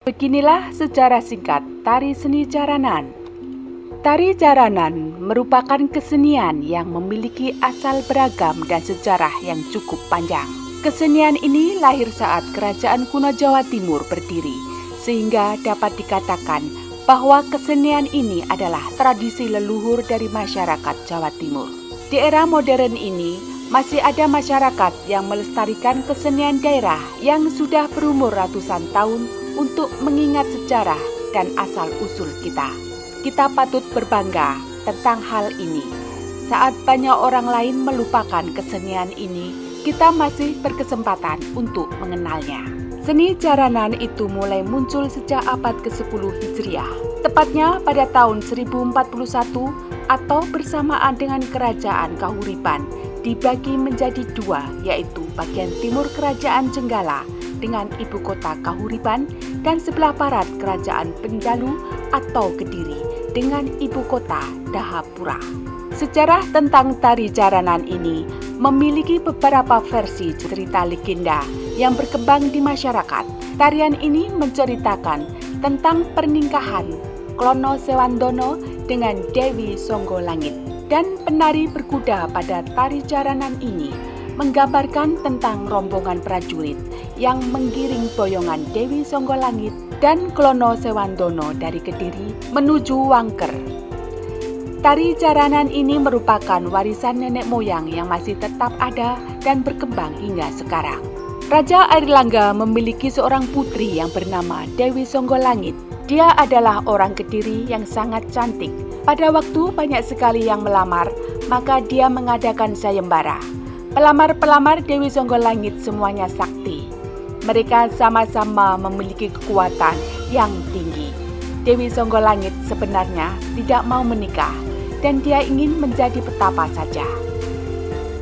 Beginilah sejarah singkat tari seni jaranan. Tari jaranan merupakan kesenian yang memiliki asal beragam dan sejarah yang cukup panjang. Kesenian ini lahir saat Kerajaan Kuno Jawa Timur berdiri, sehingga dapat dikatakan bahwa kesenian ini adalah tradisi leluhur dari masyarakat Jawa Timur. Di era modern ini, masih ada masyarakat yang melestarikan kesenian daerah yang sudah berumur ratusan tahun untuk mengingat sejarah dan asal-usul kita. Kita patut berbangga tentang hal ini. Saat banyak orang lain melupakan kesenian ini, kita masih berkesempatan untuk mengenalnya. Seni jaranan itu mulai muncul sejak abad ke-10 Hijriah, tepatnya pada tahun 1041 atau bersamaan dengan Kerajaan Kahuripan dibagi menjadi dua, yaitu bagian timur Kerajaan Jenggala dengan ibu kota Kahuripan dan sebelah barat Kerajaan Bendalu atau Kediri dengan ibu kota Dahapura. Sejarah tentang tari jaranan ini memiliki beberapa versi cerita legenda yang berkembang di masyarakat. Tarian ini menceritakan tentang pernikahan Klono Sewandono dengan Dewi Songgolangit, dan penari berkuda pada tari jaranan ini menggambarkan tentang rombongan prajurit yang menggiring boyongan Dewi Songgolangit dan Klono Sewandono dari Kediri menuju Wangker. Tari jaranan ini merupakan warisan nenek moyang yang masih tetap ada dan berkembang hingga sekarang. Raja Airlangga memiliki seorang putri yang bernama Dewi Songgolangit. Dia adalah orang Kediri yang sangat cantik. Pada waktu banyak sekali yang melamar, maka dia mengadakan sayembara. Pelamar-pelamar Dewi Songgolangit semuanya sakti. Mereka sama-sama memiliki kekuatan yang tinggi. Dewi Songgolangit sebenarnya tidak mau menikah dan dia ingin menjadi petapa saja.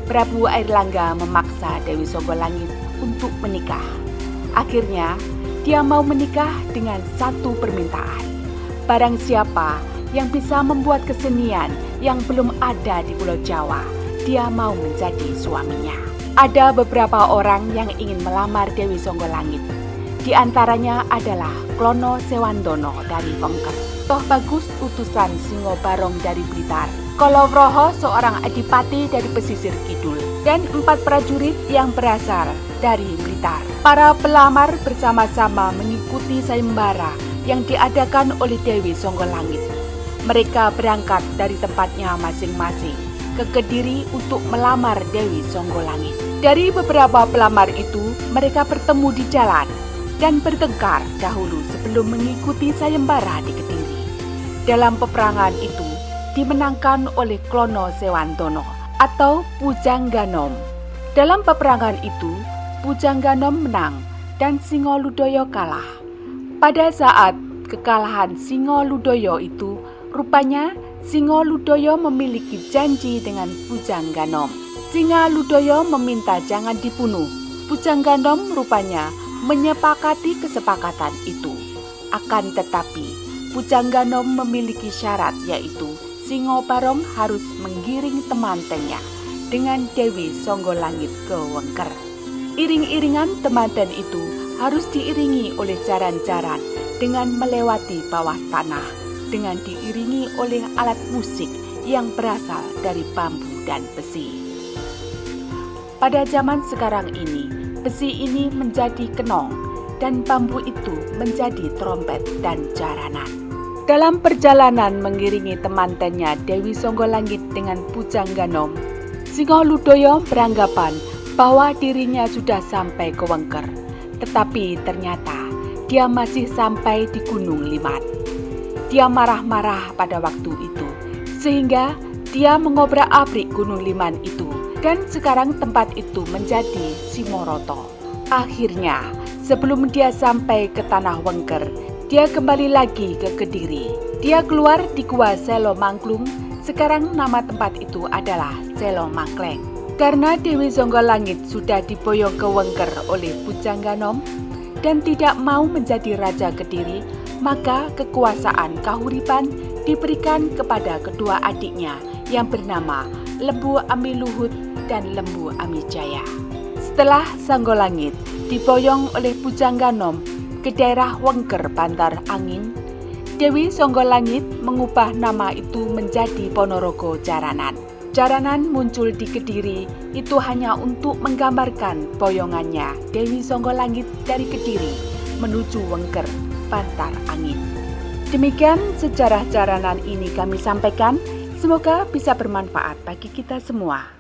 Prabu Airlangga memaksa Dewi Songgolangit untuk menikah. Akhirnya, dia mau menikah dengan satu permintaan. Barang siapa yang bisa membuat kesenian yang belum ada di Pulau Jawa, dia mau menjadi suaminya. Ada beberapa orang yang ingin melamar Dewi Songgolangit. Di antaranya adalah Klono Sewandono dari Wengker, Toh Bagus utusan Singo Barong dari Blitar, Kolowroho seorang adipati dari pesisir kidul, dan 4 prajurit yang berasal dari Blitar. Para pelamar bersama-sama mengikuti sayembara yang diadakan oleh Dewi Songgolangit. Mereka berangkat dari tempatnya masing-masing ke Kediri untuk melamar Dewi Songgolangit. Dari beberapa pelamar itu, mereka bertemu di jalan dan bertengkar dahulu sebelum mengikuti sayembara di Kediri. Dalam peperangan itu dimenangkan oleh Klono Sewandono atau Pujangganom. Dalam peperangan itu, Pujangganom menang dan Singo Ludoyo kalah. Pada saat kekalahan Singo Ludoyo itu, rupanya Singo Ludoyo memiliki janji dengan Pujangganom. Singo Ludoyo meminta jangan dibunuh. Pujangganom rupanya menyepakati kesepakatan itu. Akan tetapi, Pujangganom memiliki syarat, yaitu Singo Barong harus menggiring temantennya dengan Dewi Songgolangit ke Wengker. Iring-iringan temanten itu harus diiringi oleh jaran-jaran dengan melewati bawah tanah, dengan diiringi oleh alat musik yang berasal dari bambu dan besi. Pada zaman sekarang ini, besi ini menjadi kenong dan bambu itu menjadi trompet dan jaranan. Dalam perjalanan mengiringi temantennya Dewi Songgolangit dengan Pujangganom, Singo Ludoyo beranggapan bahwa dirinya sudah sampai ke Wengker, tetapi ternyata dia masih sampai di Gunung Limat. Dia marah-marah pada waktu itu, sehingga dia mengobrak-abrik Gunung Liman itu, dan sekarang tempat itu menjadi Simoroto. Akhirnya, sebelum dia sampai ke Tanah Wengker, dia kembali lagi ke Kediri. Dia keluar di Gua Selo Mangklung, sekarang nama tempat itu adalah Selo Mangkleng. Karena Dewi Songgolangit sudah diboyong ke Wengker oleh Pujangganom dan tidak mau menjadi Raja Kediri, maka kekuasaan Kahuripan diberikan kepada kedua adiknya yang bernama Lembu Amiluhut dan Lembu Amijaya. Setelah Songgolangit diboyong oleh Pujangganom, ke daerah Wengker Bantar Angin, Dewi Songgolangit mengubah nama itu menjadi Ponorogo Jaranan. Jaranan muncul di Kediri itu hanya untuk menggambarkan boyongannya Dewi Songgolangit dari Kediri menuju Wengker Bantar Angin. Demikian sejarah Jaranan ini kami sampaikan. Semoga bisa bermanfaat bagi kita semua.